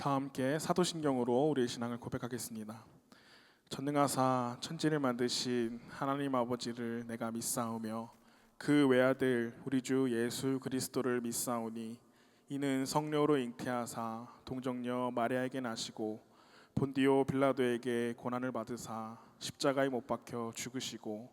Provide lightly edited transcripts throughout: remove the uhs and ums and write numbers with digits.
다 함께 사도신경으로 우리의 신앙을 고백하겠습니다. 전능하사 천지를 만드신 하나님 아버지를 내가 믿사오며 그 외아들 우리 주 예수 그리스도를 믿사오니 이는 성령으로 잉태하사 동정녀 마리아에게 나시고 본디오 빌라도에게 고난을 받으사 십자가에 못 박혀 죽으시고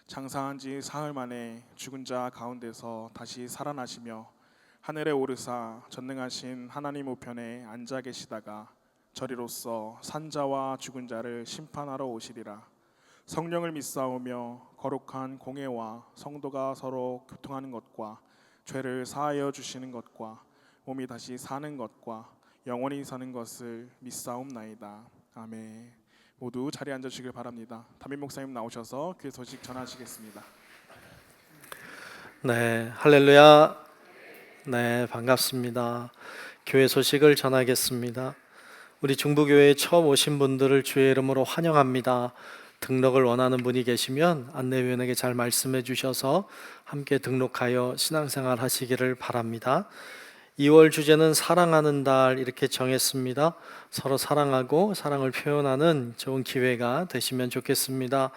장사한 지 사흘 만에 죽은 자 가운데서 다시 살아나시며 하늘에 오르사 전능하신 하나님 우편에 앉아 계시다가 저리로서 산자와 죽은 자를 심판하러 오시리라. 성령을 믿사오며 거룩한 공회와 성도가 서로 교통하는 것과 죄를 사하여 주시는 것과 몸이 다시 사는 것과 영원히 사는 것을 믿사옵나이다. 아멘. 모두 자리에 앉아주시길 바랍니다. 담임 목사님 나오셔서 교회 소식 전하시겠습니다. 네, 할렐루야. 네, 반갑습니다. 교회 소식을 전하겠습니다. 우리 중부교회에 처음 오신 분들을 주의 이름으로 환영합니다. 등록을 원하는 분이 계시면 안내위원에게 잘 말씀해 주셔서 함께 등록하여 신앙생활 하시기를 바랍니다. 2월 주제는 사랑하는 달 이렇게 정했습니다. 서로 사랑하고 사랑을 표현하는 좋은 기회가 되시면 좋겠습니다.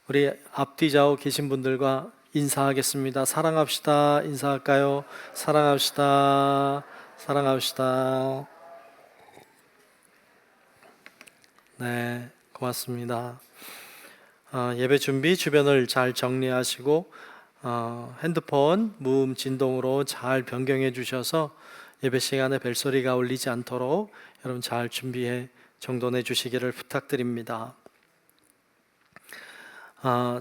우리 앞뒤 좌우 계신 분들과 인사하겠습니다. 사랑합시다. 인사할까요? 사랑합시다. 사랑합시다. 네, 고맙습니다. 예배 준비 주변을 잘 정리하시고 핸드폰 무음 진동으로 잘 변경해 주셔서 예배 시간에 벨소리가 울리지 않도록 여러분 잘 준비해 정돈해 주시기를 부탁드립니다.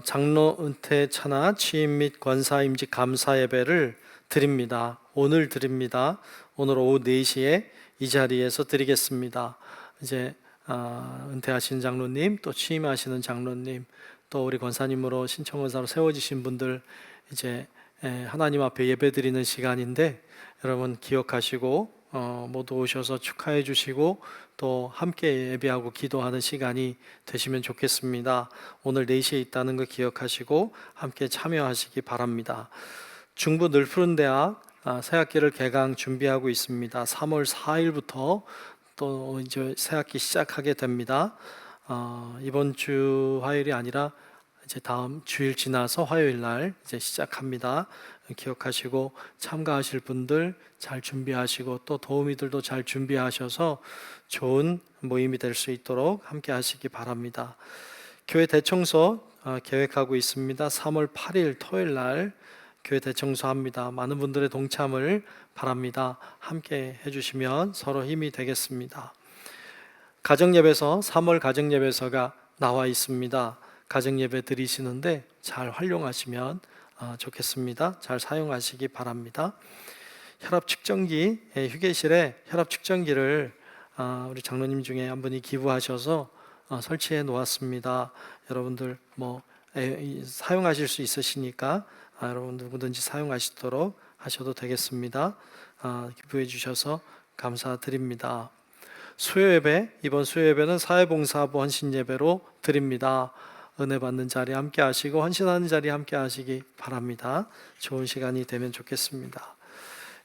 장로 은퇴 차나 취임 및 권사 임직 감사 예배를 드립니다. 오늘 드립니다. 오늘 오후 4시에 이 자리에서 드리겠습니다. 이제 은퇴하신 장로님, 또 취임하시는 장로님, 또 우리 권사님으로 신청권사로 세워지신 분들 이제 하나님 앞에 예배드리는 시간인데 여러분 기억하시고 모두 오셔서 축하해 주시고 또 함께 예배하고 기도하는 시간이 되시면 좋겠습니다. 오늘 4시에 있다는 거 기억하시고 함께 참여하시기 바랍니다. 중부 늘푸른대학 새학기를 개강 준비하고 있습니다. 3월 4일부터 또 이제 새학기 시작하게 됩니다. 이번 주 화요일이 아니라 이제 다음 주일 지나서 화요일 날 이제 시작합니다. 기억하시고 참가하실 분들 잘 준비하시고 또 도우미들도 잘 준비하셔서 좋은 모임이 될 수 있도록 함께 하시기 바랍니다. 교회 대청소 계획하고 있습니다. 3월 8일 토요일 날 교회 대청소합니다. 많은 분들의 동참을 바랍니다. 함께 해주시면 서로 힘이 되겠습니다. 가정예배서 3월 가정예배서가 나와 있습니다. 가정예배 드리시는데 잘 활용하시면 좋겠습니다. 잘 사용하시기 바랍니다. 혈압 측정기, 휴게실에 혈압 측정기를 우리 장로님 중에 한 분이 기부하셔서 설치해 놓았습니다. 여러분들 사용하실 수 있으시니까 여러분 누구든지 사용하시도록 하셔도 되겠습니다. 기부해 주셔서 감사드립니다. 수요예배, 이번 수요예배는 사회봉사부 헌신예배로 드립니다. 은혜 받는 자리 함께 하시고 헌신하는 자리 함께 하시기 바랍니다. 좋은 시간이 되면 좋겠습니다.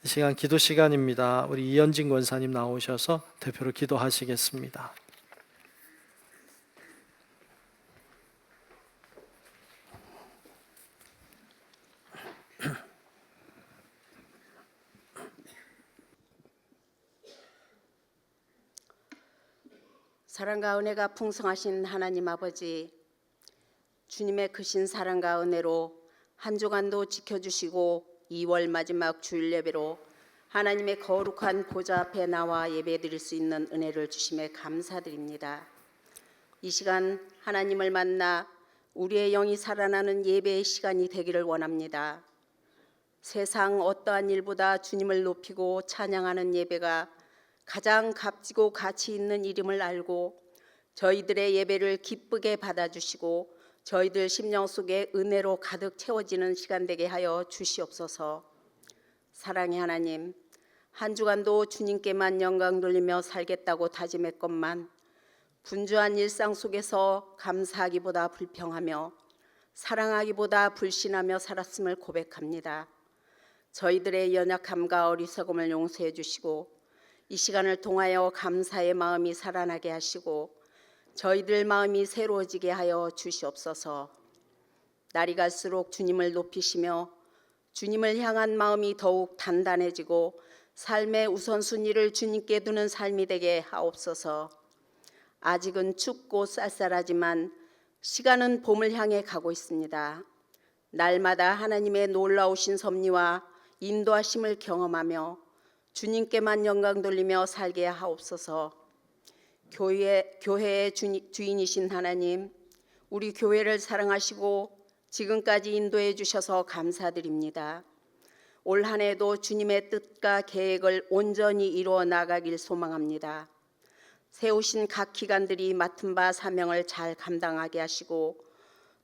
이 시간 기도 시간입니다. 우리 이현진 권사님 나오셔서 대표로 기도하시겠습니다. 사랑과 은혜가 풍성하신 하나님 아버지, 주님의 크신 사랑과 은혜로 한 주간도 지켜주시고 2월 마지막 주일 예배로 하나님의 거룩한 보좌 앞에 나와 예배드릴 수 있는 은혜를 주심에 감사드립니다. 이 시간 하나님을 만나 우리의 영이 살아나는 예배의 시간이 되기를 원합니다. 세상 어떠한 일보다 주님을 높이고 찬양하는 예배가 가장 값지고 가치 있는 일임을 알고 저희들의 예배를 기쁘게 받아주시고 저희들 심령 속에 은혜로 가득 채워지는 시간 되게 하여 주시옵소서. 사랑의 하나님, 한 주간도 주님께만 영광 돌리며 살겠다고 다짐했건만 분주한 일상 속에서 감사하기보다 불평하며 사랑하기보다 불신하며 살았음을 고백합니다. 저희들의 연약함과 어리석음을 용서해 주시고 이 시간을 통하여 감사의 마음이 살아나게 하시고 저희들 마음이 새로워지게 하여 주시옵소서. 날이 갈수록 주님을 높이시며 주님을 향한 마음이 더욱 단단해지고 삶의 우선순위를 주님께 두는 삶이 되게 하옵소서. 아직은 춥고 쌀쌀하지만 시간은 봄을 향해 가고 있습니다. 날마다 하나님의 놀라우신 섭리와 인도하심을 경험하며 주님께만 영광 돌리며 살게 하옵소서. 교회의 주인이신 하나님, 우리 교회를 사랑하시고 지금까지 인도해 주셔서 감사드립니다. 올 한 해도 주님의 뜻과 계획을 온전히 이루어 나가길 소망합니다. 세우신 각 기관들이 맡은 바 사명을 잘 감당하게 하시고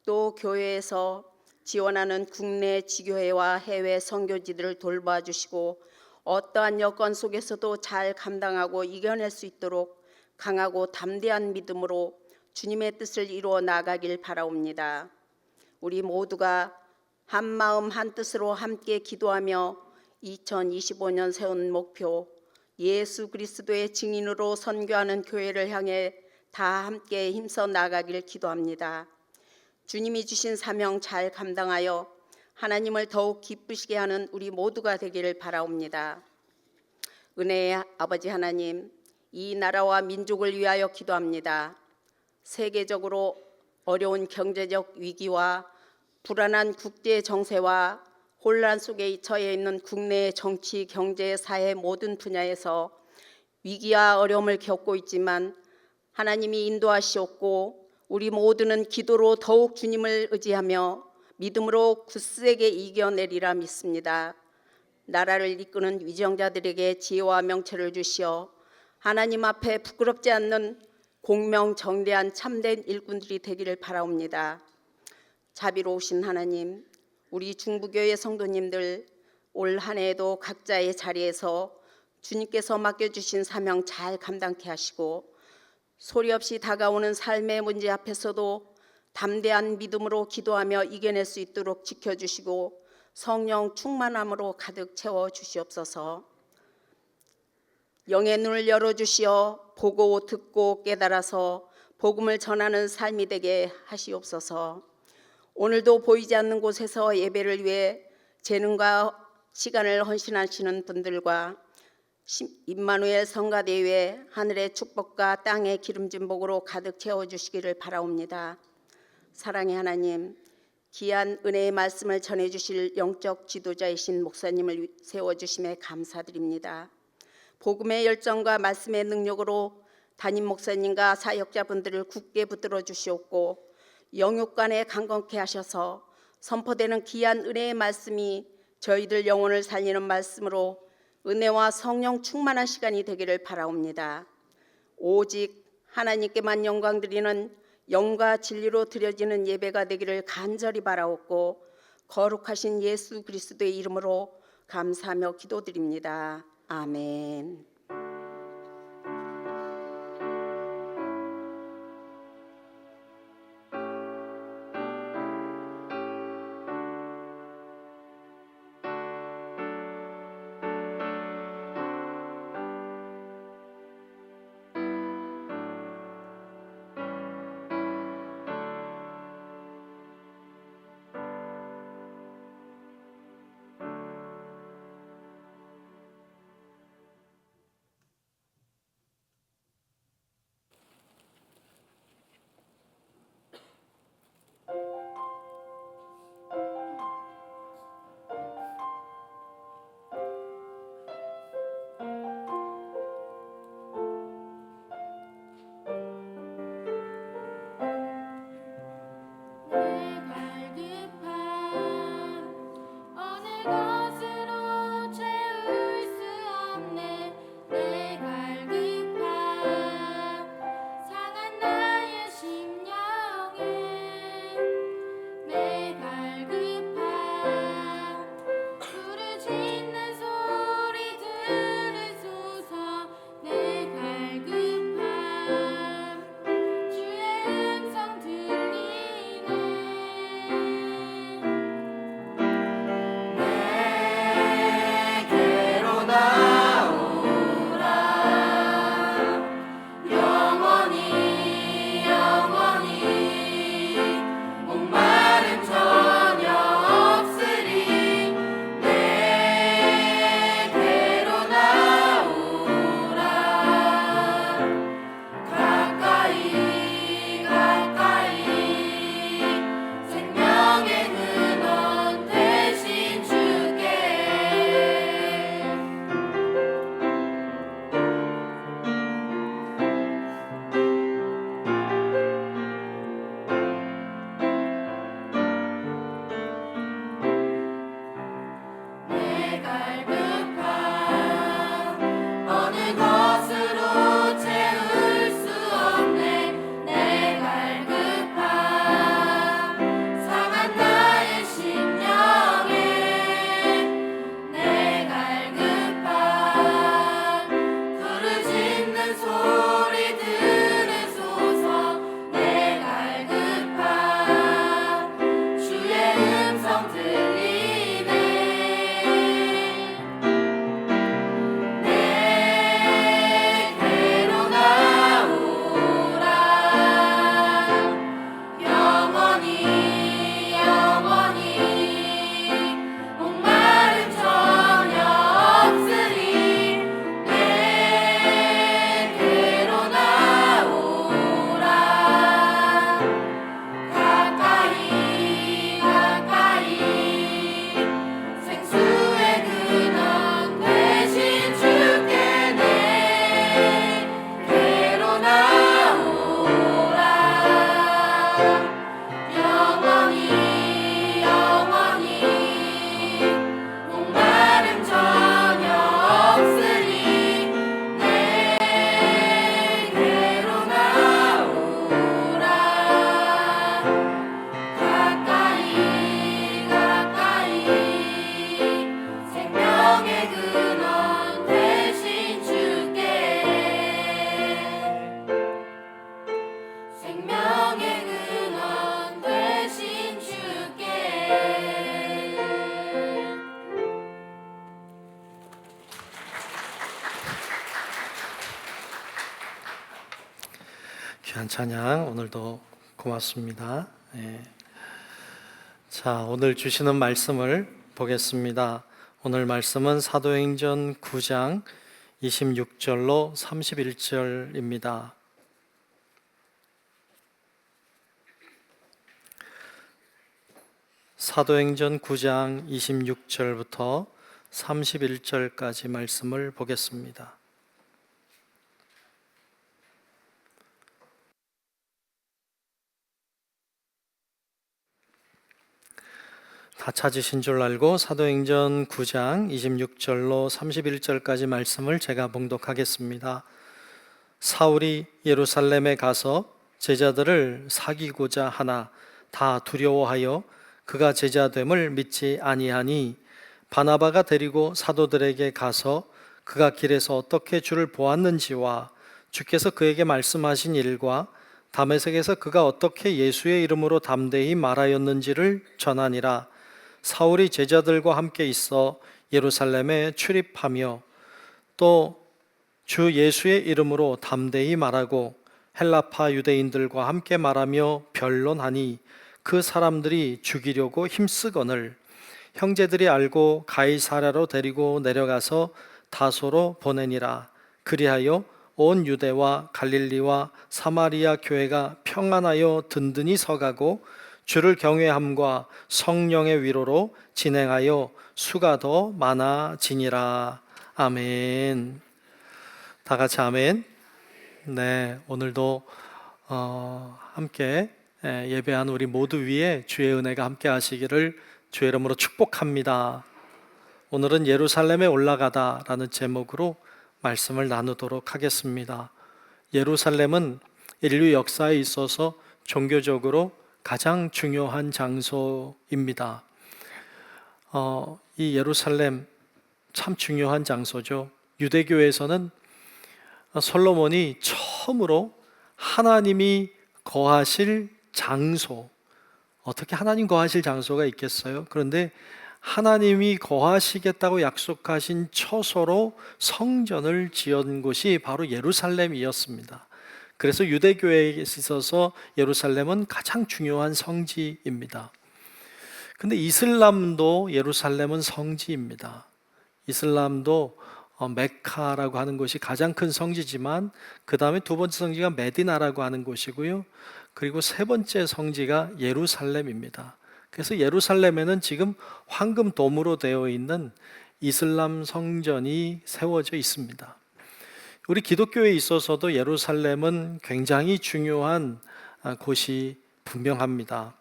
또 교회에서 지원하는 국내 지교회와 해외 선교지들을 돌봐 주시고 어떠한 여건 속에서도 잘 감당하고 이겨낼 수 있도록 강하고 담대한 믿음으로 주님의 뜻을 이루어 나가길 바라옵니다. 우리 모두가 한 마음 한 뜻으로 함께 기도하며 2025년 세운 목표 예수 그리스도의 증인으로 선교하는 교회를 향해 다 함께 힘써 나가길 기도합니다. 주님이 주신 사명 잘 감당하여 하나님을 더욱 기쁘시게 하는 우리 모두가 되기를 바라옵니다. 은혜의 아버지 하나님, 이 나라와 민족을 위하여 기도합니다. 세계적으로 어려운 경제적 위기와 불안한 국제 정세와 혼란 속에 처해 있는 국내 정치, 경제, 사회 모든 분야에서 위기와 어려움을 겪고 있지만 하나님이 인도하시옵고 우리 모두는 기도로 더욱 주님을 의지하며 믿음으로 굳세게 이겨내리라 믿습니다. 나라를 이끄는 위정자들에게 지혜와 명철을 주시어 하나님 앞에 부끄럽지 않는 공명정대한 참된 일꾼들이 되기를 바라옵니다. 자비로우신 하나님, 우리 중부교회 성도님들 올 한 해에도 각자의 자리에서 주님께서 맡겨주신 사명 잘 감당케 하시고 소리 없이 다가오는 삶의 문제 앞에서도 담대한 믿음으로 기도하며 이겨낼 수 있도록 지켜주시고 성령 충만함으로 가득 채워 주시옵소서. 영의 눈을 열어주시어 보고 듣고 깨달아서 복음을 전하는 삶이 되게 하시옵소서. 오늘도 보이지 않는 곳에서 예배를 위해 재능과 시간을 헌신하시는 분들과 임마누엘 성가대회 하늘의 축복과 땅의 기름진 복으로 가득 채워주시기를 바라옵니다. 사랑의 하나님, 귀한 은혜의 말씀을 전해주실 영적 지도자이신 목사님을 세워주심에 감사드립니다. 복음의 열정과 말씀의 능력으로 담임 목사님과 사역자분들을 굳게 붙들어 주시옵고 영육간에 강건케 하셔서 선포되는 귀한 은혜의 말씀이 저희들 영혼을 살리는 말씀으로 은혜와 성령 충만한 시간이 되기를 바라옵니다. 오직 하나님께만 영광 드리는 영과 진리로 드려지는 예배가 되기를 간절히 바라옵고 거룩하신 예수 그리스도의 이름으로 감사하며 기도드립니다. 아멘. 귀한 찬양 오늘도 고맙습니다. 예. 자, 오늘 주시는 말씀을 보겠습니다. 오늘 말씀은 사도행전 9장 26절로 31절입니다. 사도행전 9장 26절부터 31절까지 말씀을 보겠습니다. 다 찾으신 줄 알고 사도행전 9장 26절로 31절까지 말씀을 제가 봉독하겠습니다. 사울이 예루살렘에 가서 제자들을 사귀고자 하나 다 두려워하여 그가 제자됨을 믿지 아니하니 바나바가 데리고 사도들에게 가서 그가 길에서 어떻게 주를 보았는지와 주께서 그에게 말씀하신 일과 다메섹에서 그가 어떻게 예수의 이름으로 담대히 말하였는지를 전하니라. 사울이 제자들과 함께 있어 예루살렘에 출입하며 또 주 예수의 이름으로 담대히 말하고 헬라파 유대인들과 함께 말하며 변론하니 그 사람들이 죽이려고 힘쓰거늘 형제들이 알고 가이사랴로 데리고 내려가서 다소로 보내니라. 그리하여 온 유대와 갈릴리와 사마리아 교회가 평안하여 든든히 서가고 주를 경외함과 성령의 위로로 진행하여 수가 더 많아지니라. 아멘. 다 같이 아멘. 네, 오늘도 함께 예배한 우리 모두 위에 주의 은혜가 함께 하시기를 주의 이름으로 축복합니다. 오늘은 예루살렘에 올라가다라는 제목으로 말씀을 나누도록 하겠습니다. 예루살렘은 인류 역사에 있어서 종교적으로 가장 중요한 장소입니다. 이 예루살렘 참 중요한 장소죠. 유대교에서는 솔로몬이 처음으로 하나님이 거하실 장소, 어떻게 하나님 거하실 장소가 있겠어요? 그런데 하나님이 거하시겠다고 약속하신 처소로 성전을 지은 곳이 바로 예루살렘이었습니다. 그래서 유대교회에 있어서 예루살렘은 가장 중요한 성지입니다. 근데 이슬람도 예루살렘은 성지입니다. 이슬람도 메카라고 하는 곳이 가장 큰 성지지만 그 다음에 두 번째 성지가 메디나라고 하는 곳이고요. 그리고 세 번째 성지가 예루살렘입니다. 그래서 예루살렘에는 지금 황금돔으로 되어 있는 이슬람 성전이 세워져 있습니다. 우리 기독교에 있어서도 예루살렘은 굉장히 중요한 곳이 분명합니다.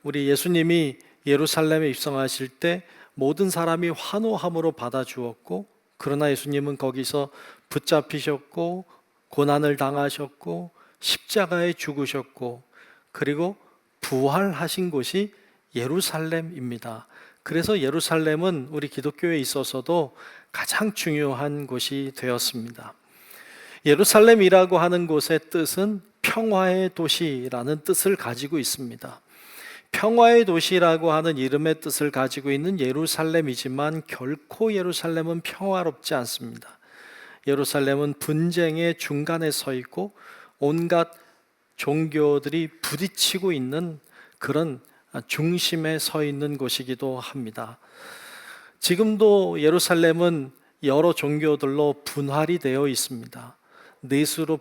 우리 예수님이 예루살렘에 입성하실 때 모든 사람이 환호함으로 받아주었고, 그러나 예수님은 거기서 붙잡히셨고 고난을 당하셨고 십자가에 죽으셨고 그리고 부활하신 곳이 예루살렘입니다. 그래서 예루살렘은 우리 기독교에 있어서도 가장 중요한 곳이 되었습니다. 예루살렘이라고 하는 곳의 뜻은 평화의 도시라는 뜻을 가지고 있습니다. 평화의 도시라고 하는 이름의 뜻을 가지고 있는 예루살렘이지만 결코 예루살렘은 평화롭지 않습니다. 예루살렘은 분쟁의 중간에 서 있고 온갖 종교들이 부딪히고 있는 그런 중심에 서 있는 곳이기도 합니다. 지금도 예루살렘은 여러 종교들로 분할이 되어 있습니다. 넷으로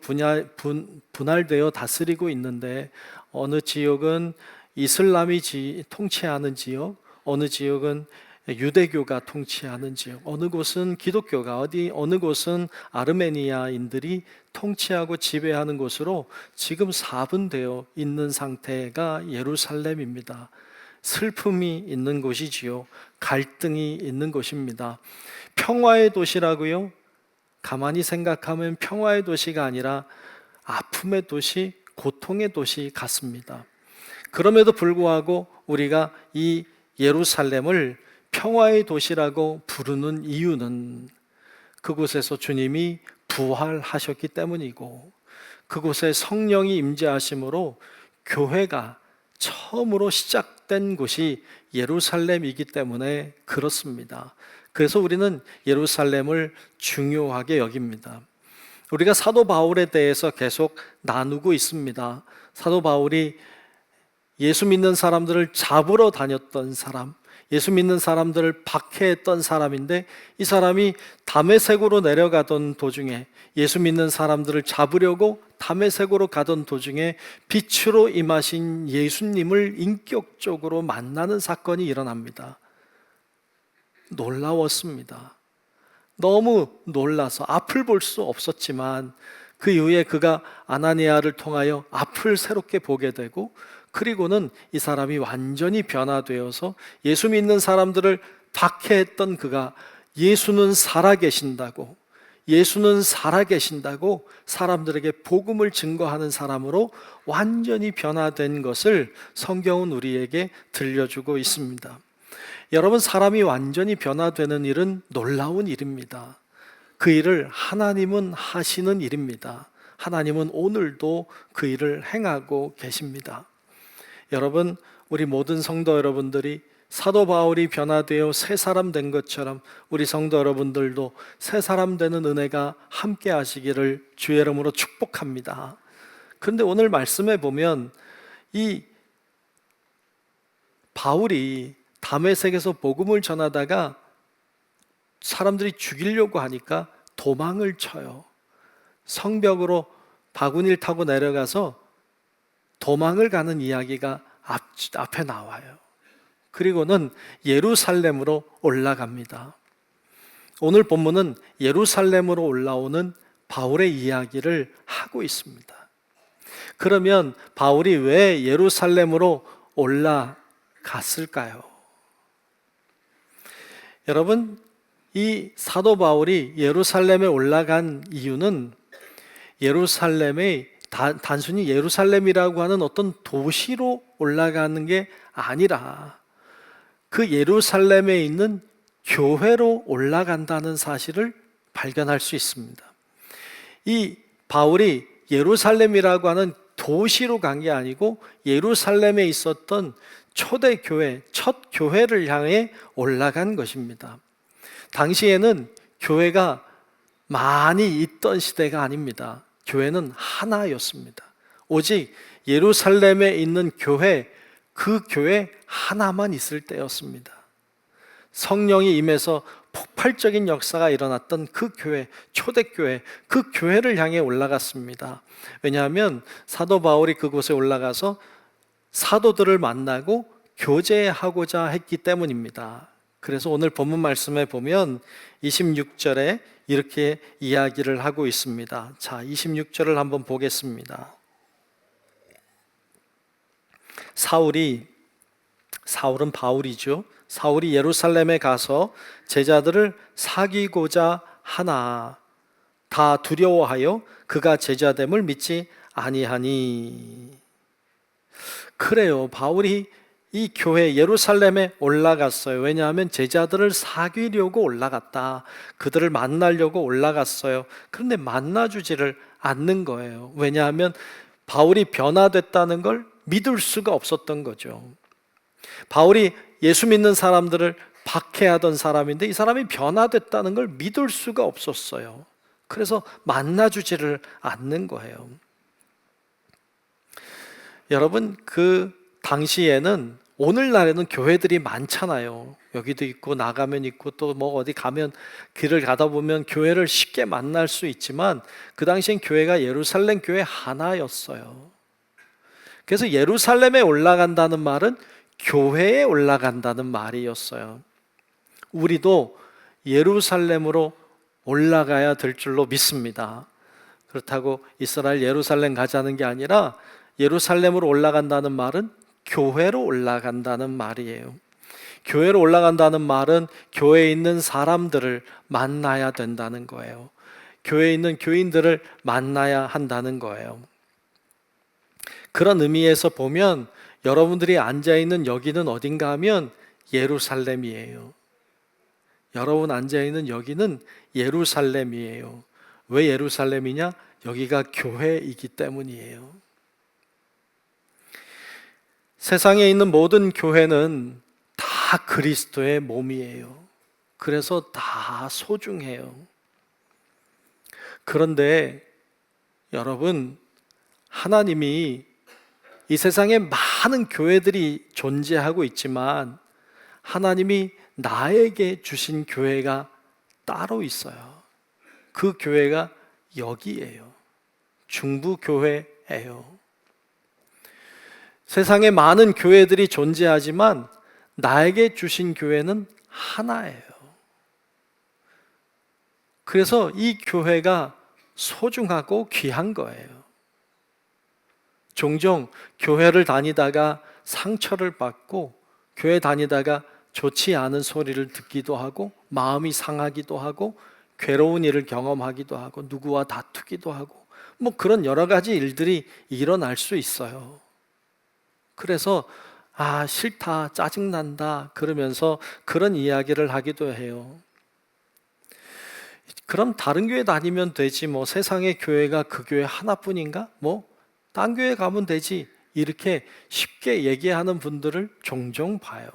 분할되어 다스리고 있는데 어느 지역은 이슬람이 통치하는 지역, 어느 지역은 유대교가 통치하는 지역, 어느 곳은 기독교가, 어느 곳은 아르메니아인들이 통치하고 지배하는 곳으로 지금 사분되어 있는 상태가 예루살렘입니다. 슬픔이 있는 곳이지요. 갈등이 있는 곳입니다. 평화의 도시라고요? 가만히 생각하면 평화의 도시가 아니라 아픔의 도시, 고통의 도시 같습니다. 그럼에도 불구하고 우리가 이 예루살렘을 평화의 도시라고 부르는 이유는 그곳에서 주님이 부활하셨기 때문이고 그곳에 성령이 임재하심으로 교회가 처음으로 시작된 곳이 예루살렘이기 때문에 그렇습니다. 그래서 우리는 예루살렘을 중요하게 여깁니다. 우리가 사도 바울에 대해서 계속 나누고 있습니다. 사도 바울이 예수 믿는 사람들을 잡으러 다녔던 사람, 예수 믿는 사람들을 박해했던 사람인데, 이 사람이 다메섹으로 내려가던 도중에, 예수 믿는 사람들을 잡으려고 다메섹으로 가던 도중에 빛으로 임하신 예수님을 인격적으로 만나는 사건이 일어납니다. 놀라웠습니다. 너무 놀라서 앞을 볼 수 없었지만, 그 이후에 그가 아나니아를 통하여 앞을 새롭게 보게 되고, 그리고는 이 사람이 완전히 변화되어서 예수 믿는 사람들을 박해했던 그가 예수는 살아계신다고, 예수는 살아계신다고 사람들에게 복음을 증거하는 사람으로 완전히 변화된 것을 성경은 우리에게 들려주고 있습니다. 여러분, 사람이 완전히 변화되는 일은 놀라운 일입니다. 그 일을 하나님은 하시는 일입니다. 하나님은 오늘도 그 일을 행하고 계십니다. 여러분, 우리 모든 성도 여러분들이 사도 바울이 변화되어 새 사람 된 것처럼 우리 성도 여러분들도 새 사람 되는 은혜가 함께 하시기를 주의 이름으로 축복합니다. 그런데 오늘 말씀에 보면 이 바울이 다메섹에서 복음을 전하다가 사람들이 죽이려고 하니까 도망을 쳐요. 성벽으로 바구니를 타고 내려가서 도망을 가는 이야기가 앞에 나와요. 그리고는 예루살렘으로 올라갑니다. 오늘 본문은 예루살렘으로 올라오는 바울의 이야기를 하고 있습니다. 그러면 바울이 왜 예루살렘으로 올라갔을까요? 여러분, 이 사도 바울이 예루살렘에 올라간 이유는 예루살렘의 단순히 예루살렘이라고 하는 어떤 도시로 올라가는 게 아니라 그 예루살렘에 있는 교회로 올라간다는 사실을 발견할 수 있습니다. 이 바울이 예루살렘이라고 하는 도시로 간 게 아니고 예루살렘에 있었던 초대교회, 첫 교회를 향해 올라간 것입니다. 당시에는 교회가 많이 있던 시대가 아닙니다. 교회는 하나였습니다. 오직 예루살렘에 있는 교회, 그 교회 하나만 있을 때였습니다. 성령이 임해서 폭발적인 역사가 일어났던 그 교회, 초대교회, 그 교회를 향해 올라갔습니다. 왜냐하면 사도 바울이 그곳에 올라가서 사도들을 만나고 교제하고자 했기 때문입니다. 그래서 오늘 본문 말씀에 보면 26절에 이렇게 이야기를 하고 있습니다. 자, 26절을 한번 보겠습니다. 사울은 바울이죠. 사울이 예루살렘에 가서 제자들을 사귀고자 하나 다 두려워하여 그가 제자됨을 믿지 아니하니. 그래요, 바울이 이 교회 예루살렘에 올라갔어요. 왜냐하면 제자들을 사귀려고 올라갔다. 그들을 만나려고 올라갔어요. 그런데 만나주지를 않는 거예요. 왜냐하면 바울이 변화됐다는 걸 믿을 수가 없었던 거죠. 바울이 예수 믿는 사람들을 박해하던 사람인데 이 사람이 변화됐다는 걸 믿을 수가 없었어요. 그래서 만나주지를 않는 거예요. 여러분, 그 당시에는, 오늘날에는 교회들이 많잖아요. 여기도 있고 나가면 있고 또 뭐 어디 가면 길을 가다 보면 교회를 쉽게 만날 수 있지만 그 당시엔 교회가 예루살렘 교회 하나였어요. 그래서 예루살렘에 올라간다는 말은 교회에 올라간다는 말이었어요. 우리도 예루살렘으로 올라가야 될 줄로 믿습니다. 그렇다고 이스라엘 예루살렘 가자는 게 아니라 예루살렘으로 올라간다는 말은 교회로 올라간다는 말이에요. 교회로 올라간다는 말은 교회에 있는 사람들을 만나야 된다는 거예요. 교회에 있는 교인들을 만나야 한다는 거예요. 그런 의미에서 보면 여러분들이 앉아있는 여기는 어딘가 하면 예루살렘이에요. 여러분 앉아있는 여기는 예루살렘이에요. 왜 예루살렘이냐? 여기가 교회이기 때문이에요. 세상에 있는 모든 교회는 다 그리스도의 몸이에요. 그래서 다 소중해요. 그런데 여러분, 하나님이 이 세상에 많은 교회들이 존재하고 있지만 하나님이 나에게 주신 교회가 따로 있어요. 그 교회가 여기예요. 중부교회예요. 세상에 많은 교회들이 존재하지만 나에게 주신 교회는 하나예요. 그래서 이 교회가 소중하고 귀한 거예요. 종종 교회를 다니다가 상처를 받고 교회 다니다가 좋지 않은 소리를 듣기도 하고 마음이 상하기도 하고 괴로운 일을 경험하기도 하고 누구와 다투기도 하고 뭐 그런 여러 가지 일들이 일어날 수 있어요. 그래서 싫다, 짜증난다 그러면서 그런 이야기를 하기도 해요. 그럼 다른 교회 다니면 되지, 뭐 세상의 교회가 그 교회 하나뿐인가? 뭐 딴 교회 가면 되지, 이렇게 쉽게 얘기하는 분들을 종종 봐요.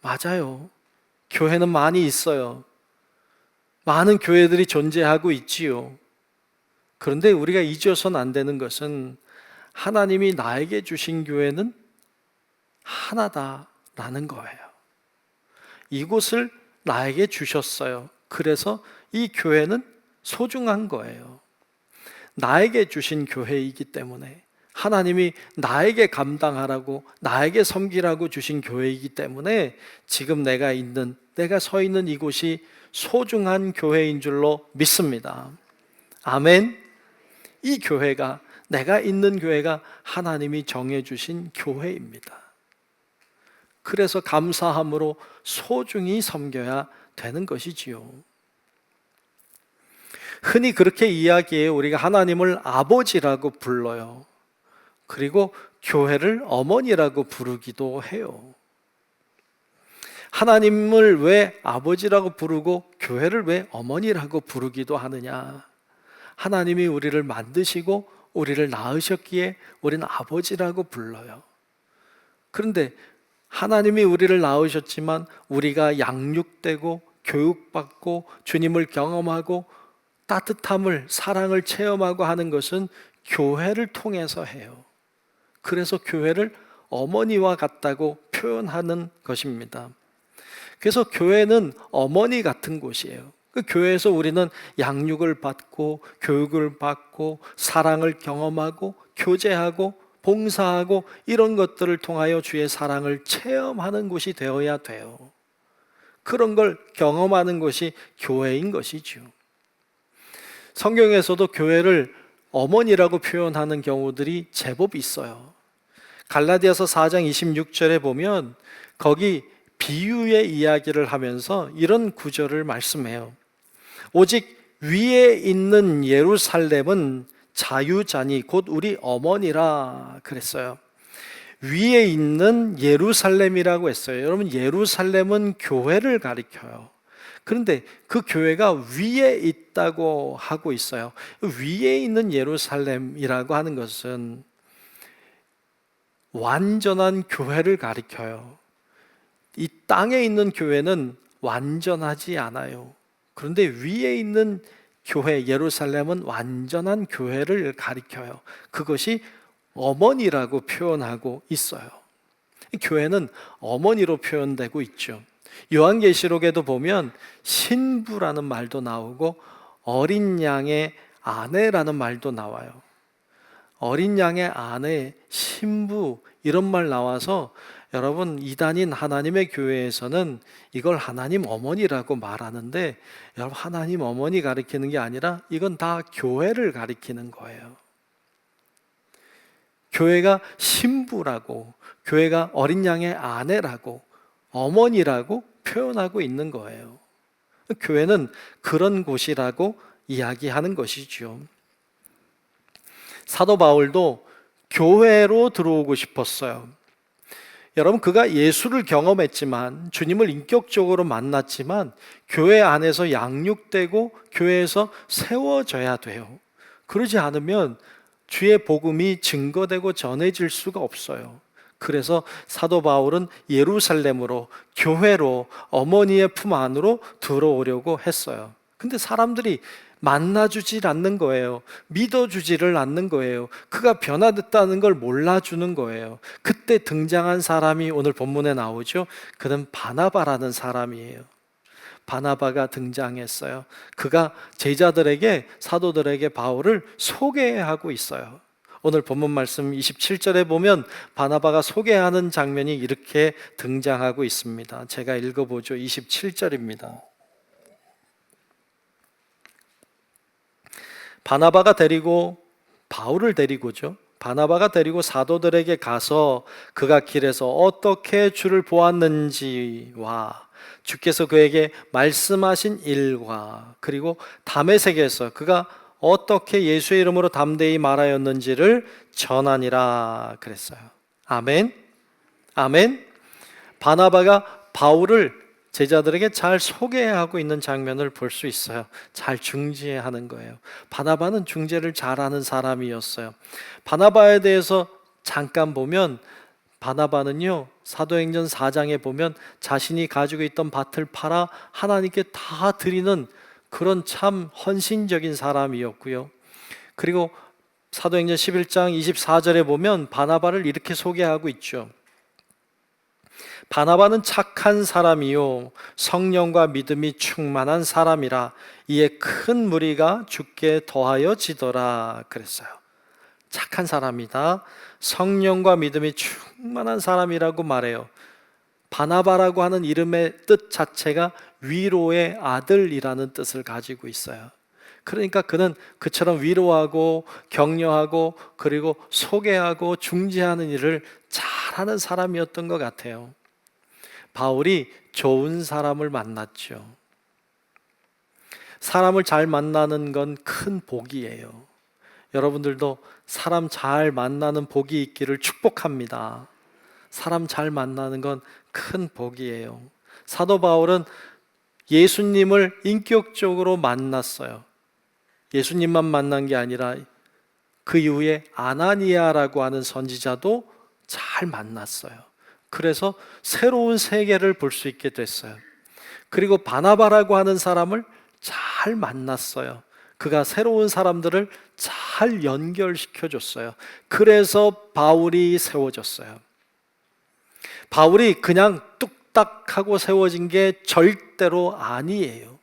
맞아요. 교회는 많이 있어요. 많은 교회들이 존재하고 있지요. 그런데 우리가 잊어서는 안 되는 것은 하나님이 나에게 주신 교회는 하나다라는 거예요. 이곳을 나에게 주셨어요. 그래서 이 교회는 소중한 거예요. 나에게 주신 교회이기 때문에, 하나님이 나에게 감당하라고, 나에게 섬기라고 주신 교회이기 때문에 지금 내가 서 있는 이곳이 소중한 교회인 줄로 믿습니다. 아멘. 이 교회가, 내가 있는 교회가 하나님이 정해주신 교회입니다. 그래서 감사함으로 소중히 섬겨야 되는 것이지요. 흔히 그렇게 이야기해요. 우리가 하나님을 아버지라고 불러요. 그리고 교회를 어머니라고 부르기도 해요. 하나님을 왜 아버지라고 부르고 교회를 왜 어머니라고 부르기도 하느냐? 하나님이 우리를 만드시고 우리를 낳으셨기에 우리는 아버지라고 불러요. 그런데 하나님이 우리를 낳으셨지만 우리가 양육되고 교육받고 주님을 경험하고 따뜻함을, 사랑을 체험하고 하는 것은 교회를 통해서 해요. 그래서 교회를 어머니와 같다고 표현하는 것입니다. 그래서 교회는 어머니 같은 곳이에요. 그 교회에서 우리는 양육을 받고 교육을 받고 사랑을 경험하고 교제하고 봉사하고 이런 것들을 통하여 주의 사랑을 체험하는 곳이 되어야 돼요. 그런 걸 경험하는 것이 교회인 것이죠. 성경에서도 교회를 어머니라고 표현하는 경우들이 제법 있어요. 갈라디아서 4장 26절에 보면 거기 비유의 이야기를 하면서 이런 구절을 말씀해요. 오직 위에 있는 예루살렘은 자유자니 곧 우리 어머니라 그랬어요. 위에 있는 예루살렘이라고 했어요. 여러분, 예루살렘은 교회를 가리켜요. 그런데 그 교회가 위에 있다고 하고 있어요. 위에 있는 예루살렘이라고 하는 것은 완전한 교회를 가리켜요. 이 땅에 있는 교회는 완전하지 않아요. 그런데 위에 있는 교회 예루살렘은 완전한 교회를 가리켜요. 그것이 어머니라고 표현하고 있어요. 교회는 어머니로 표현되고 있죠. 요한계시록에도 보면 신부라는 말도 나오고 어린 양의 아내라는 말도 나와요. 어린 양의 아내, 신부 이런 말 나와서 여러분, 이단인 하나님의 교회에서는 이걸 하나님 어머니라고 말하는데, 여러분, 하나님 어머니 가리키는 게 아니라 이건 다 교회를 가리키는 거예요. 교회가 신부라고, 교회가 어린 양의 아내라고, 어머니라고 표현하고 있는 거예요. 교회는 그런 곳이라고 이야기하는 것이죠. 사도 바울도 교회로 들어오고 싶었어요. 여러분, 그가 예수를 경험했지만, 주님을 인격적으로 만났지만 교회 안에서 양육되고 교회에서 세워져야 돼요. 그러지 않으면 주의 복음이 증거되고 전해질 수가 없어요. 그래서 사도 바울은 예루살렘으로, 교회로, 어머니의 품 안으로 들어오려고 했어요. 근데 사람들이 만나주질 않는 거예요. 믿어주지를 않는 거예요. 그가 변화됐다는 걸 몰라주는 거예요. 그때 등장한 사람이 오늘 본문에 나오죠. 그는 바나바라는 사람이에요. 바나바가 등장했어요. 그가 제자들에게, 사도들에게 바울을 소개하고 있어요. 오늘 본문 말씀 27절에 보면 바나바가 소개하는 장면이 이렇게 등장하고 있습니다. 제가 읽어보죠. 27절입니다. 바나바가 데리고, 바울을 데리고죠. 바나바가 데리고 사도들에게 가서 그가 길에서 어떻게 주를 보았는지와 주께서 그에게 말씀하신 일과 그리고 다메섹에서 그가 어떻게 예수의 이름으로 담대히 말하였는지를 전하니라 그랬어요. 아멘. 아멘. 바나바가 바울을 제자들에게 잘 소개하고 있는 장면을 볼 수 있어요. 잘 중재하는 거예요. 바나바는 중재를 잘하는 사람이었어요. 바나바에 대해서 잠깐 보면 바나바는요, 사도행전 4장에 보면 자신이 가지고 있던 밭을 팔아 하나님께 다 드리는 그런 참 헌신적인 사람이었고요. 그리고 사도행전 11장 24절에 보면 바나바를 이렇게 소개하고 있죠. 바나바는 착한 사람이요 성령과 믿음이 충만한 사람이라 이에 큰 무리가 주께 더하여 지더라 그랬어요. 착한 사람이다. 성령과 믿음이 충만한 사람이라고 말해요. 바나바라고 하는 이름의 뜻 자체가 위로의 아들이라는 뜻을 가지고 있어요. 그러니까 그는 그처럼 위로하고 격려하고 그리고 소개하고 중재하는 일을 잘하는 사람이었던 것 같아요. 바울이 좋은 사람을 만났죠. 사람을 잘 만나는 건 큰 복이에요. 여러분들도 사람 잘 만나는 복이 있기를 축복합니다. 사람 잘 만나는 건 큰 복이에요. 사도 바울은 예수님을 인격적으로 만났어요. 예수님만 만난 게 아니라 그 이후에 아나니아라고 하는 선지자도 잘 만났어요. 그래서 새로운 세계를 볼 수 있게 됐어요. 그리고 바나바라고 하는 사람을 잘 만났어요. 그가 새로운 사람들을 잘 연결시켜 줬어요. 그래서 바울이 세워졌어요. 바울이 그냥 뚝딱하고 세워진 게 절대로 아니에요.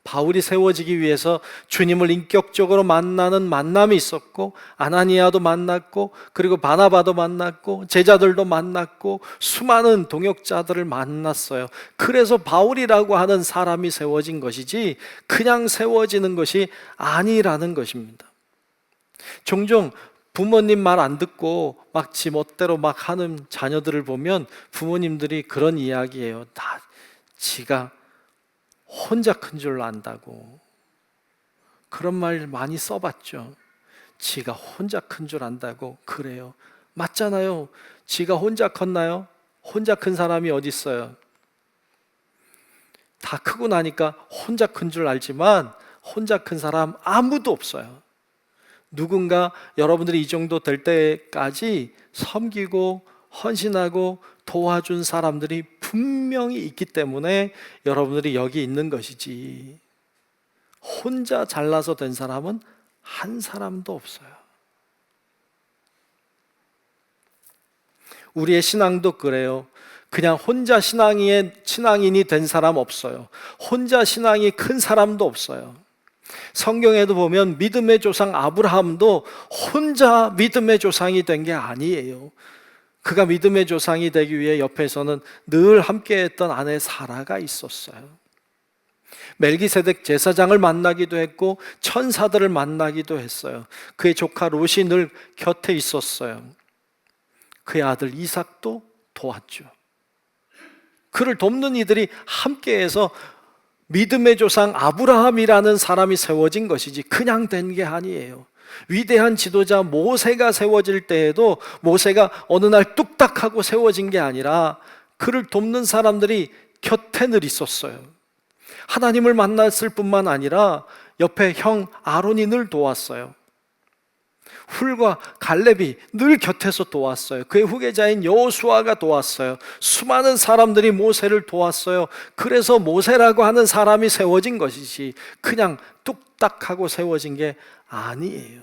바울이 세워지기 위해서 주님을 인격적으로 만나는 만남이 있었고, 아나니아도 만났고, 그리고 바나바도 만났고, 제자들도 만났고, 수많은 동역자들을 만났어요. 그래서 바울이라고 하는 사람이 세워진 것이지 그냥 세워지는 것이 아니라는 것입니다. 종종 부모님 말 안 듣고 막 지 멋대로 막 하는 자녀들을 보면 부모님들이 그런 이야기예요. 다 지가 혼자 큰 줄 안다고. 그런 말 많이 써봤죠. 지가 혼자 큰 줄 안다고. 그래요. 맞잖아요. 지가 혼자 컸나요? 혼자 큰 사람이 어디 있어요? 다 크고 나니까 혼자 큰 줄 알지만 혼자 큰 사람 아무도 없어요. 누군가 여러분들이 이 정도 될 때까지 섬기고 헌신하고 도와준 사람들이 분명히 있기 때문에 여러분들이 여기 있는 것이지, 혼자 잘나서 된 사람은 한 사람도 없어요. 우리의 신앙도 그래요. 그냥 혼자 신앙인이 된 사람 없어요. 혼자 신앙이 큰 사람도 없어요. 성경에도 보면 믿음의 조상 아브라함도 혼자 믿음의 조상이 된 게 아니에요. 그가 믿음의 조상이 되기 위해 옆에서는 늘 함께했던 아내 사라가 있었어요. 멜기세덱 제사장을 만나기도 했고 천사들을 만나기도 했어요. 그의 조카 롯이 늘 곁에 있었어요. 그의 아들 이삭도 도왔죠. 그를 돕는 이들이 함께해서 믿음의 조상 아브라함이라는 사람이 세워진 것이지 그냥 된 게 아니에요. 위대한 지도자 모세가 세워질 때에도 모세가 어느 날 뚝딱하고 세워진 게 아니라 그를 돕는 사람들이 곁에 늘 있었어요. 하나님을 만났을 뿐만 아니라 옆에 형 아론이 늘 도왔어요. 훌과 갈렙이 늘 곁에서 도왔어요. 그의 후계자인 여호수아가 도왔어요. 수많은 사람들이 모세를 도왔어요. 그래서 모세라고 하는 사람이 세워진 것이지 그냥 뚝딱하고 세워진 게 아니에요.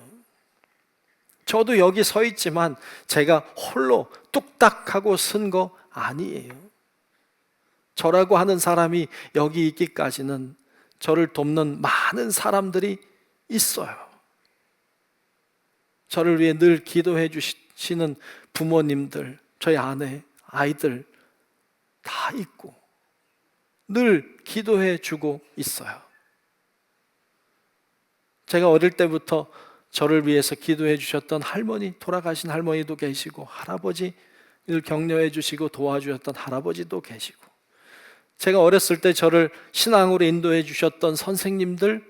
저도 여기 서 있지만 제가 홀로 뚝딱하고 쓴 거 아니에요. 저라고 하는 사람이 여기 있기까지는 저를 돕는 많은 사람들이 있어요. 저를 위해 늘 기도해 주시는 부모님들, 저희 아내, 아이들 다 있고 늘 기도해 주고 있어요. 제가 어릴 때부터 저를 위해서 기도해 주셨던 할머니, 돌아가신 할머니도 계시고 할아버지 늘 격려해 주시고 도와주셨던 할아버지도 계시고 제가 어렸을 때 저를 신앙으로 인도해 주셨던 선생님들,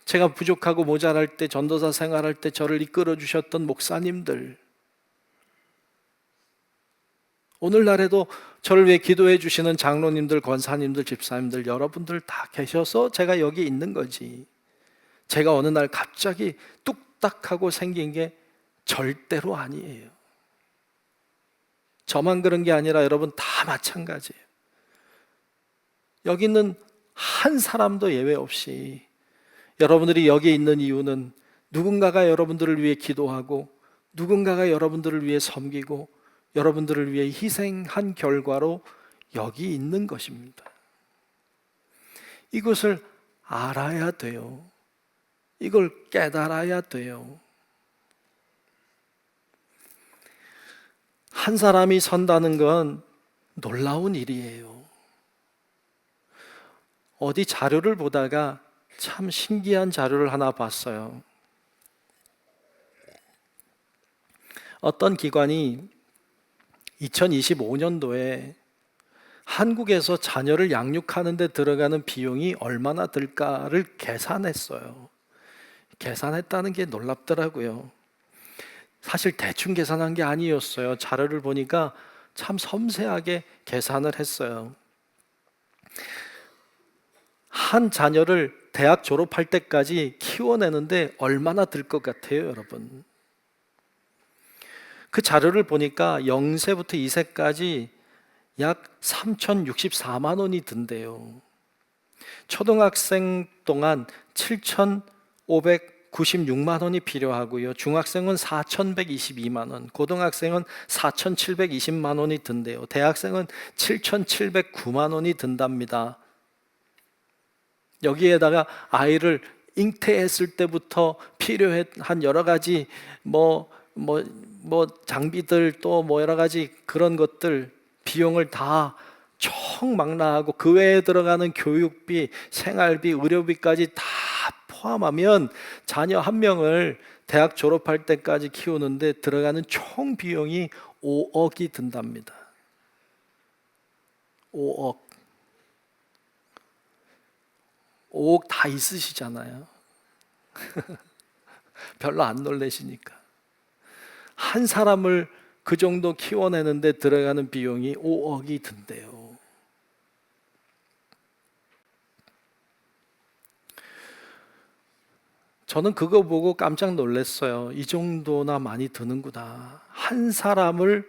제가 부족하고 모자랄 때 전도사 생활할 때 저를 이끌어 주셨던 목사님들, 오늘날에도 저를 위해 기도해 주시는 장로님들, 권사님들, 집사님들 여러분들 다 계셔서 제가 여기 있는 거지. 제가 어느 날 갑자기 뚝딱하고 생긴 게 절대로 아니에요. 저만 그런 게 아니라 여러분 다 마찬가지예요. 여기 있는 한 사람도 예외 없이 여러분들이 여기 있는 이유는 누군가가 여러분들을 위해 기도하고 누군가가 여러분들을 위해 섬기고 여러분들을 위해 희생한 결과로 여기 있는 것입니다. 이것을 알아야 돼요. 이걸 깨달아야 돼요. 한 사람이 선다는 건 놀라운 일이에요. 어디 자료를 보다가 참 신기한 자료를 하나 봤어요. 어떤 기관이 2025년도에 한국에서 자녀를 양육하는 데 들어가는 비용이 얼마나 들까를 계산했어요. 계산했다는 게 놀랍더라고요. 사실 대충 계산한 게 아니었어요. 자료를 보니까 참 섬세하게 계산을 했어요. 한 자녀를 대학 졸업할 때까지 키워내는데 얼마나 들 것 같아요, 여러분? 그 자료를 보니까 0세부터 2세까지 약 3,064만 원이 든대요. 초등학생 동안 7,596만 원이 필요하고요. 중학생은 4,122만 원, 고등학생은 4,720만 원이 든대요. 대학생은 7,709만 원이 든답니다. 여기에다가 아이를 잉태했을 때부터 필요한 여러 가지 장비들 또 여러 가지 그런 것들 비용을 다 총망라하고 그 외에 들어가는 교육비, 생활비, 의료비까지 다 포함하면 자녀 한 명을 대학 졸업할 때까지 키우는데 들어가는 총 비용이 5억이 든답니다. 5억. 5억 다 있으시잖아요. 별로 안 놀라시니까. 한 사람을 그 정도 키워내는데 들어가는 비용이 5억이 든대요. 저는 그거 보고 깜짝 놀랐어요. 이 정도나 많이 드는구나. 한 사람을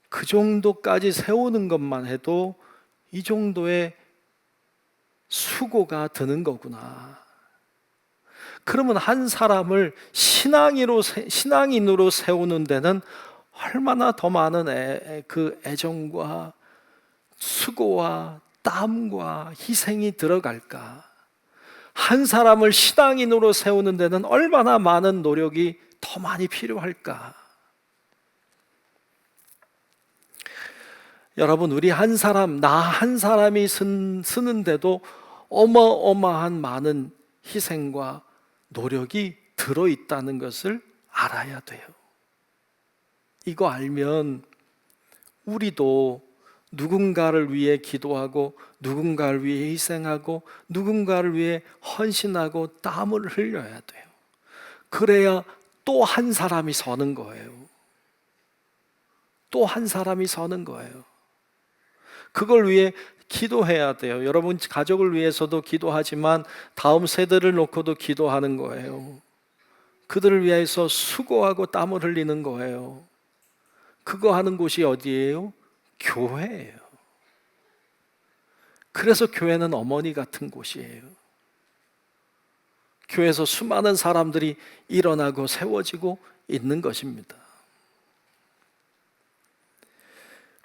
그 정도까지 세우는 것만 해도 이 정도의 수고가 드는 거구나. 그러면 한 사람을 신앙인으로 세우는 데는 얼마나 더 많은 그 애정과 수고와 땀과 희생이 들어갈까? 한 사람을 신앙인으로 세우는 데는 얼마나 많은 노력이 더 많이 필요할까? 여러분, 우리 한 사람, 나 한 사람이 쓰는데도 어마어마한 많은 희생과 노력이 들어있다는 것을 알아야 돼요. 이거 알면 우리도 누군가를 위해 기도하고 누군가를 위해 희생하고 누군가를 위해 헌신하고 땀을 흘려야 돼요. 그래야 또 한 사람이 서는 거예요. 또 한 사람이 서는 거예요. 그걸 위해 기도해야 돼요. 여러분 가족을 위해서도 기도하지만 다음 세대를 놓고도 기도하는 거예요. 그들을 위해서 수고하고 땀을 흘리는 거예요. 그거 하는 곳이 어디예요? 교회예요. 그래서 교회는 어머니 같은 곳이에요. 교회에서 수많은 사람들이 일어나고 세워지고 있는 것입니다.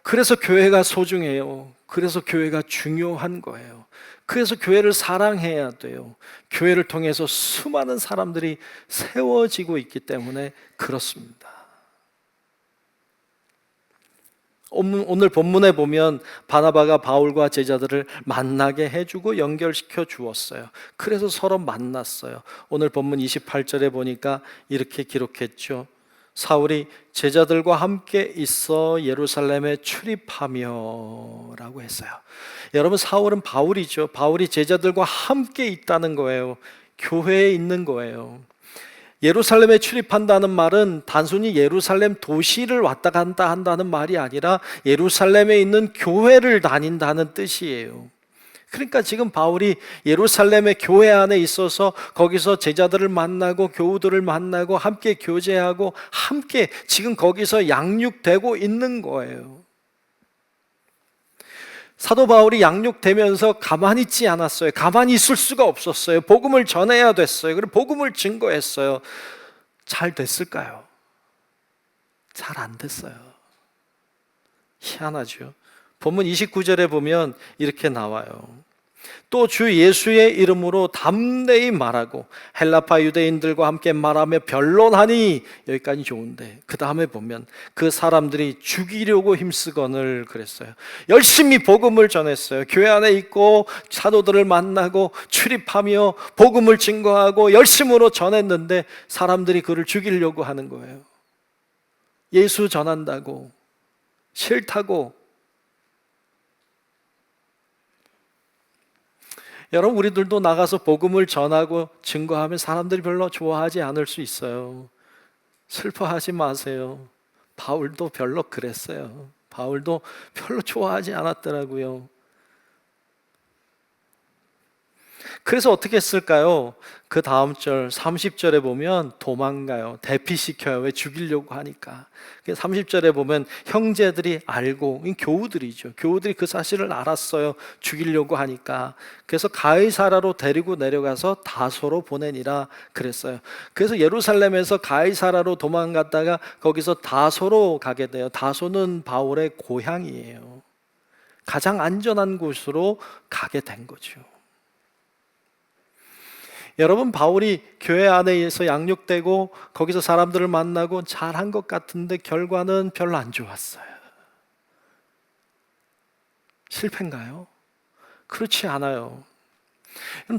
그래서 교회가 소중해요. 그래서 교회가 중요한 거예요. 그래서 교회를 사랑해야 돼요. 교회를 통해서 수많은 사람들이 세워지고 있기 때문에 그렇습니다. 오늘 본문에 보면 바나바가 바울과 제자들을 만나게 해주고 연결시켜 주었어요. 그래서 서로 만났어요. 오늘 본문 28절에 보니까 이렇게 기록했죠. 사울이 제자들과 함께 있어 예루살렘에 출입하며 라고 했어요. 여러분, 사울은 바울이죠. 바울이 제자들과 함께 있다는 거예요. 교회에 있는 거예요. 예루살렘에 출입한다는 말은 단순히 예루살렘 도시를 왔다 갔다 한다는 말이 아니라 예루살렘에 있는 교회를 다닌다는 뜻이에요. 그러니까 지금 바울이 예루살렘의 교회 안에 있어서 거기서 제자들을 만나고 교우들을 만나고 함께 교제하고 함께 지금 거기서 양육되고 있는 거예요. 사도 바울이 양육되면서 가만히 있지 않았어요. 가만히 있을 수가 없었어요. 복음을 전해야 됐어요. 그리고 복음을 증거했어요. 잘 됐을까요? 잘 안 됐어요. 희한하죠. 본문 29절에 보면 이렇게 나와요. 또 주 예수의 이름으로 담대히 말하고 헬라파 유대인들과 함께 말하며 변론하니, 여기까지 좋은데 그 다음에 보면 그 사람들이 죽이려고 힘쓰거늘 그랬어요. 열심히 복음을 전했어요. 교회 안에 있고 사도들을 만나고 출입하며 복음을 증거하고 열심으로 전했는데 사람들이 그를 죽이려고 하는 거예요. 예수 전한다고, 싫다고. 여러분, 우리들도 나가서 복음을 전하고 증거하면 사람들이 별로 좋아하지 않을 수 있어요. 슬퍼하지 마세요. 바울도 별로 그랬어요. 바울도 별로 좋아하지 않았더라고요. 그래서 어떻게 했을까요? 그 다음 절 30절에 보면 도망가요. 대피시켜요. 왜? 죽이려고 하니까. 30절에 보면 형제들이 알고, 교우들이죠. 교우들이 그 사실을 알았어요. 죽이려고 하니까. 그래서 가이사라로 데리고 내려가서 다소로 보내니라 그랬어요. 그래서 예루살렘에서 가이사라로 도망갔다가 거기서 다소로 가게 돼요. 다소는 바울의 고향이에요. 가장 안전한 곳으로 가게 된 거죠. 여러분, 바울이 교회 안에서 양육되고 거기서 사람들을 만나고 잘한 것 같은데 결과는 별로 안 좋았어요. 실패인가요? 그렇지 않아요.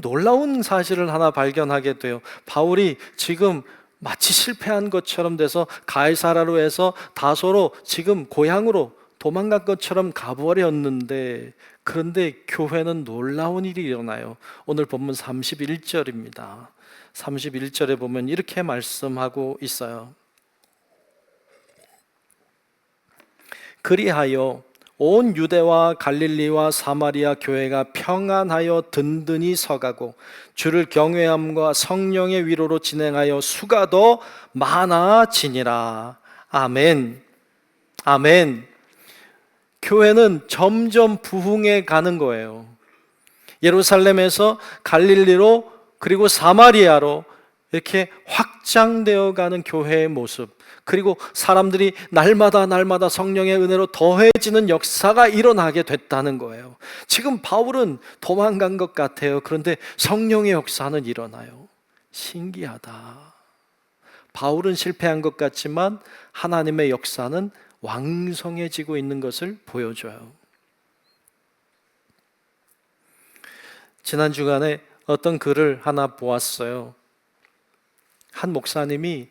놀라운 사실을 하나 발견하게 돼요. 바울이 지금 마치 실패한 것처럼 돼서 가이사라로 해서 다소로 지금 고향으로 도망간 것처럼 가버렸는데, 그런데 교회는 놀라운 일이 일어나요. 오늘 본문 31절입니다. 31절에 보면 이렇게 말씀하고 있어요. 그리하여 온 유대와 갈릴리와 사마리아 교회가 평안하여 든든히 서가고 주를 경외함과 성령의 위로로 진행하여 수가 더 많아지니라. 아멘. 아멘. 교회는 점점 부흥해 가는 거예요. 예루살렘에서 갈릴리로 그리고 사마리아로 이렇게 확장되어 가는 교회의 모습, 그리고 사람들이 날마다 성령의 은혜로 더해지는 역사가 일어나게 됐다는 거예요. 지금 바울은 도망간 것 같아요. 그런데 성령의 역사는 일어나요. 신기하다. 바울은 실패한 것 같지만 하나님의 역사는 왕성해지고 있는 것을 보여줘요. 지난 주간에 어떤 글을 하나 보았어요. 한 목사님이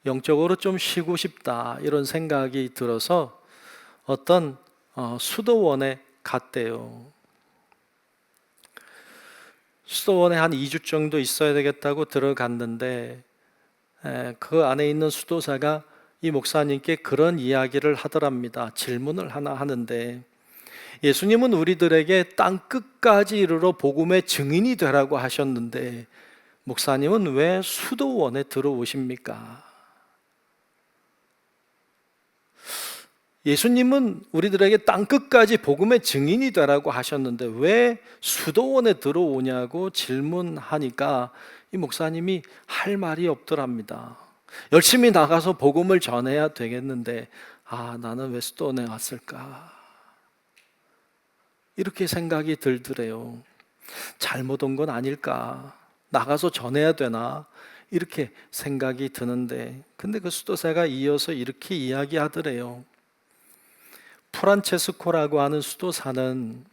영적으로 좀 쉬고 싶다 이런 생각이 들어서 어떤 수도원에 갔대요. 수도원에 한 2주 정도 있어야 되겠다고 들어갔는데 그 안에 있는 수도사가 이 목사님께 그런 이야기를 하더랍니다. 질문을 하나 하는데, 예수님은 우리들에게 땅 끝까지 이르러 복음의 증인이 되라고 하셨는데 목사님은 왜 수도원에 들어오십니까? 예수님은 우리들에게 땅끝까지 복음의 증인이 되라고 하셨는데 왜 수도원에 들어오냐고 질문하니까 이 목사님이 할 말이 없더랍니다. 열심히 나가서 복음을 전해야 되겠는데 나는 왜 수도원에 왔을까? 이렇게 생각이 들더래요. 잘못 온 건 아닐까? 나가서 전해야 되나? 이렇게 생각이 드는데, 근데 그 수도사가 이어서 이렇게 이야기하더래요. 프란체스코라고 하는 수도사는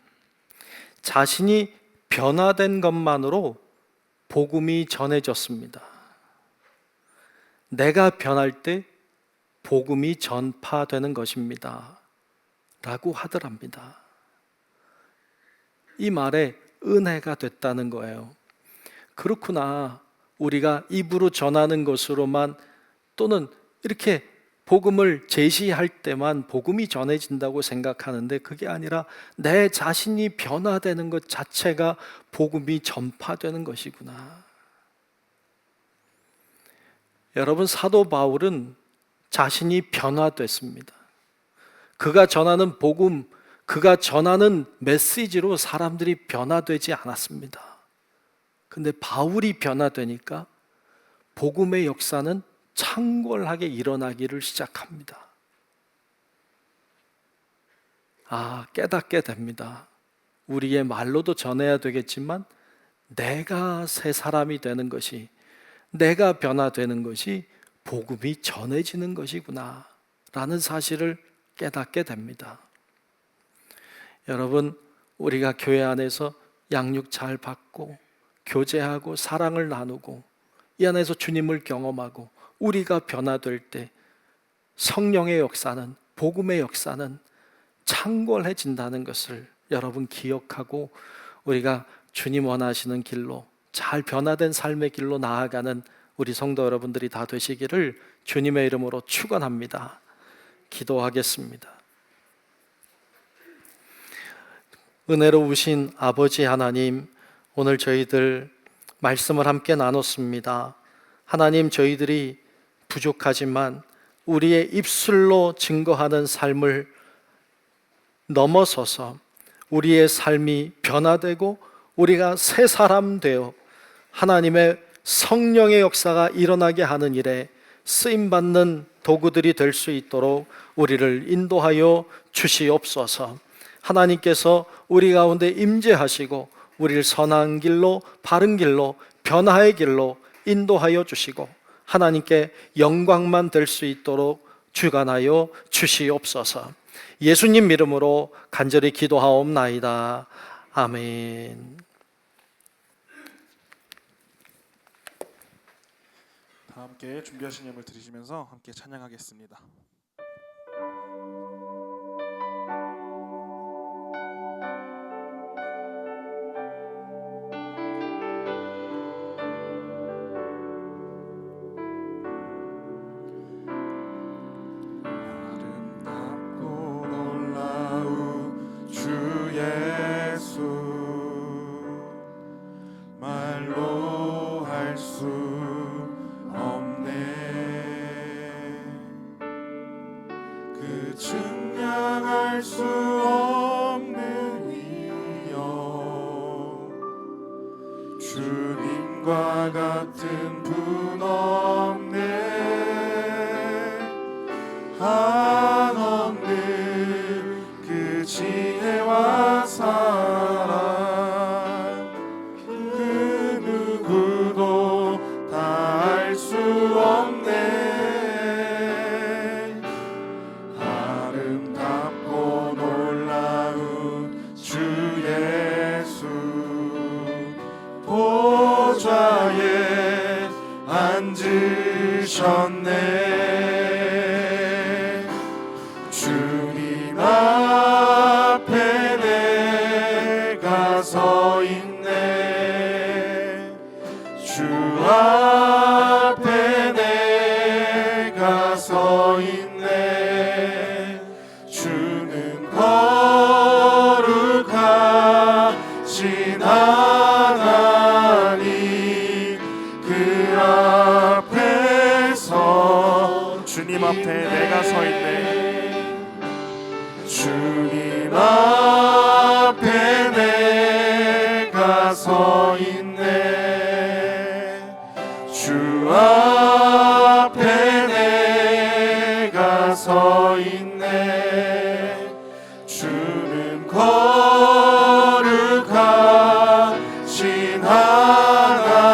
자신이 변화된 것만으로 복음이 전해졌습니다. 내가 변할 때 복음이 전파되는 것입니다 라고 하더랍니다. 이 말에 은혜가 됐다는 거예요. 그렇구나, 우리가 입으로 전하는 것으로만 또는 이렇게 복음을 제시할 때만 복음이 전해진다고 생각하는데 그게 아니라 내 자신이 변화되는 것 자체가 복음이 전파되는 것이구나. 여러분, 사도 바울은 자신이 변화됐습니다. 그가 전하는 복음, 그가 전하는 메시지로 사람들이 변화되지 않았습니다. 근데 바울이 변화되니까 복음의 역사는 창궐하게 일어나기를 시작합니다. 깨닫게 됩니다. 우리의 말로도 전해야 되겠지만 내가 새 사람이 되는 것이, 내가 변화되는 것이 복음이 전해지는 것이구나 라는 사실을 깨닫게 됩니다. 여러분, 우리가 교회 안에서 양육 잘 받고 교제하고 사랑을 나누고 이 안에서 주님을 경험하고 우리가 변화될 때 성령의 역사는, 복음의 역사는 창궐해진다는 것을 여러분 기억하고 우리가 주님 원하시는 길로, 잘 변화된 삶의 길로 나아가는 우리 성도 여러분들이 다 되시기를 주님의 이름으로 축원합니다. 기도하겠습니다. 은혜로우신 아버지 하나님, 오늘 저희들 말씀을 함께 나눴습니다. 하나님, 저희들이 부족하지만 우리의 입술로 증거하는 삶을 넘어서서 우리의 삶이 변화되고 우리가 새 사람 되어 하나님의 성령의 역사가 일어나게 하는 일에 쓰임받는 도구들이 될 수 있도록 우리를 인도하여 주시옵소서. 하나님께서 우리 가운데 임재하시고 우리를 선한 길로, 바른 길로, 변화의 길로 인도하여 주시고 하나님께 영광만 될 수 있도록 주관하여 주시옵소서. 예수님 이름으로 간절히 기도하옵나이다. 아멘. 다 함께 준비하신 예물 드리시면서 함께 찬양하겠습니다. 증량할 수 없는 위엄, 주님과 같은 분 없네. 한없는 그 지혜와 사랑, 그 누구도 다 알 수 없네. 보좌에 앉으셨네. 주님 앞에 내가 서 있네. 주 앞에 내가 서 있네. 주는 거룩하신 하나님, 서 있네. 주는 거룩하신 하나님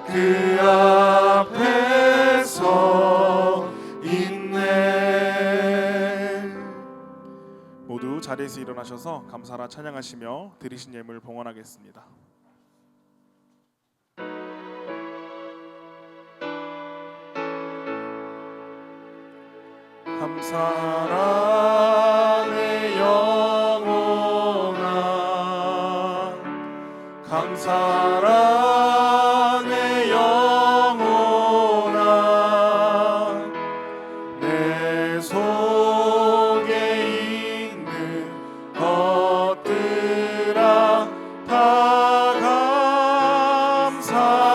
그 앞에 서 있네. 모두 자리에서 일어나셔서 감사라 찬양하시며 드리신 예물 봉헌하겠습니다. 감사라 내 영혼아, 감사라 내 영혼아, 내 속에 있는 것들아 다 감사하라.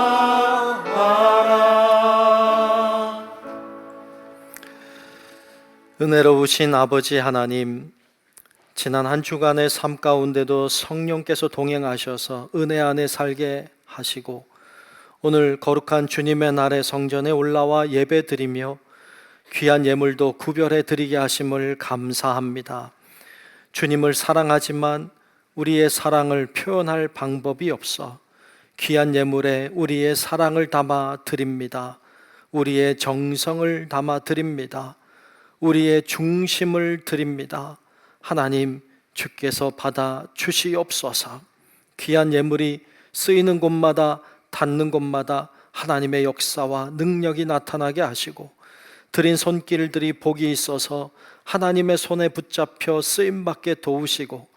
은혜로우신 아버지 하나님, 지난 한 주간의 삶 가운데도 성령께서 동행하셔서 은혜 안에 살게 하시고 오늘 거룩한 주님의 날에 성전에 올라와 예배드리며 귀한 예물도 구별해 드리게 하심을 감사합니다. 주님을 사랑하지만 우리의 사랑을 표현할 방법이 없어 귀한 예물에 우리의 사랑을 담아 드립니다. 우리의 정성을 담아 드립니다. 우리의 중심을 드립니다. 하나님, 주께서 받아 주시옵소서. 귀한 예물이 쓰이는 곳마다 닿는 곳마다 하나님의 역사와 능력이 나타나게 하시고 드린 손길들이 복이 있어서 하나님의 손에 붙잡혀 쓰임받게 도우시고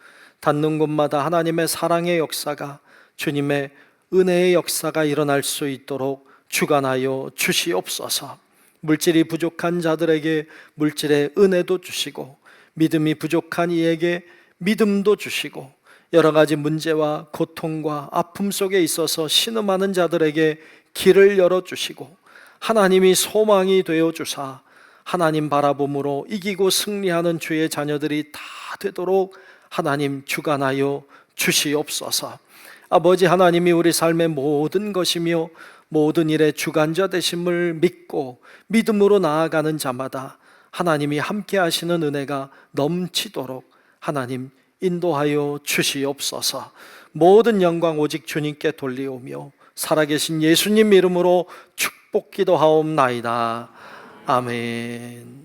닿는 곳마다 하나님의 사랑의 역사가, 주님의 은혜의 역사가 일어날 수 있도록 주관하여 주시옵소서. 물질이 부족한 자들에게 물질의 은혜도 주시고 믿음이 부족한 이에게 믿음도 주시고 여러 가지 문제와 고통과 아픔 속에 있어서 신음하는 자들에게 길을 열어주시고 하나님이 소망이 되어 주사 하나님 바라봄으로 이기고 승리하는 주의 자녀들이 다 되도록 하나님 주관하여 주시옵소서. 아버지 하나님이 우리 삶의 모든 것이며 모든 일의 주관자 되심을 믿고 믿음으로 나아가는 자마다 하나님이 함께 하시는 은혜가 넘치도록 하나님 인도하여 주시옵소서. 모든 영광 오직 주님께 돌리오며 살아계신 예수님 이름으로 축복 기도하옵나이다. 아멘.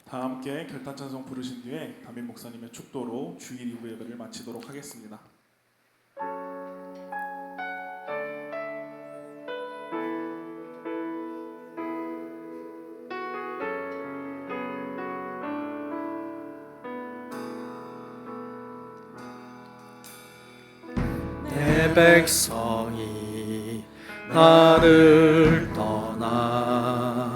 다 함께 결탄 찬송 부르신 뒤에 담임 목사님의 축도로 주일 2부 예배를 마치도록 하겠습니다. 내 백성이 나를 떠나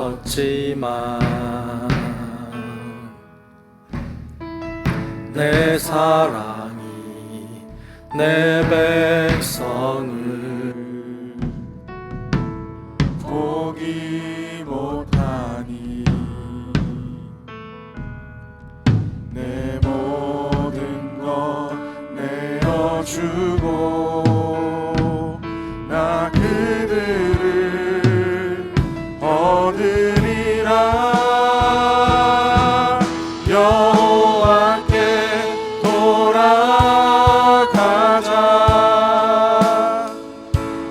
돌아섰지만 내 사랑이 내 백성을 포기 못하니 내 모든 것 내어주고 나 그들을 얻으리라. 여호와께 돌아가자.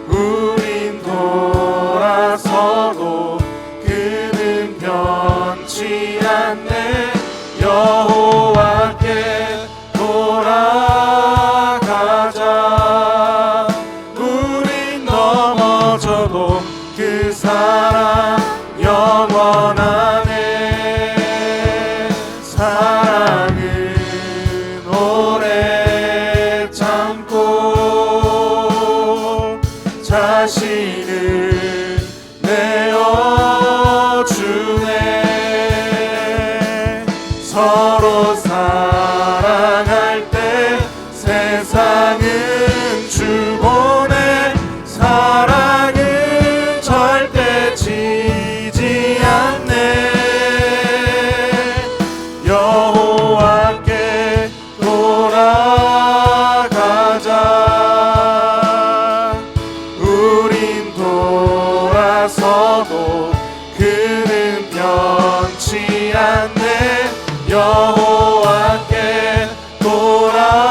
우린 돌아서도 그는 변치 않네. 여호와께 돌아가자. 우린 넘어져도 그 사랑 영원하네. 사랑은 오래 참고 자신을 내어 여호와께 돌아가자.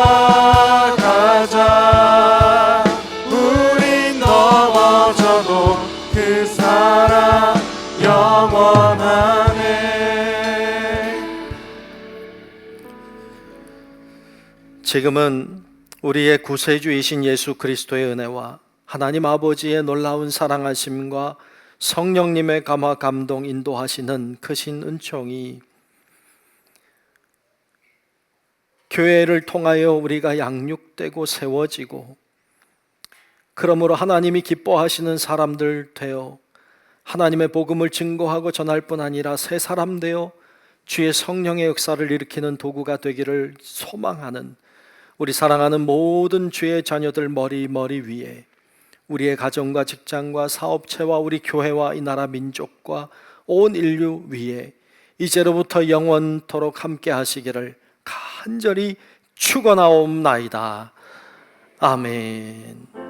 우린 넘어져도 그 사랑 영원하네. 지금은 우리의 구세주이신 예수 그리스도의 은혜와 하나님 아버지의 놀라운 사랑하심과 성령님의 감화 감동 인도하시는 크신 은총이 교회를 통하여 우리가 양육되고 세워지고, 그러므로 하나님이 기뻐하시는 사람들 되어 하나님의 복음을 증거하고 전할 뿐 아니라 새 사람 되어 주의 성령의 역사를 일으키는 도구가 되기를 소망하는 우리 사랑하는 모든 주의 자녀들 머리 위에, 우리의 가정과 직장과 사업체와 우리 교회와 이 나라 민족과 온 인류 위에 이제로부터 영원토록 함께 하시기를 간절히 축원하옵나이다. 아멘.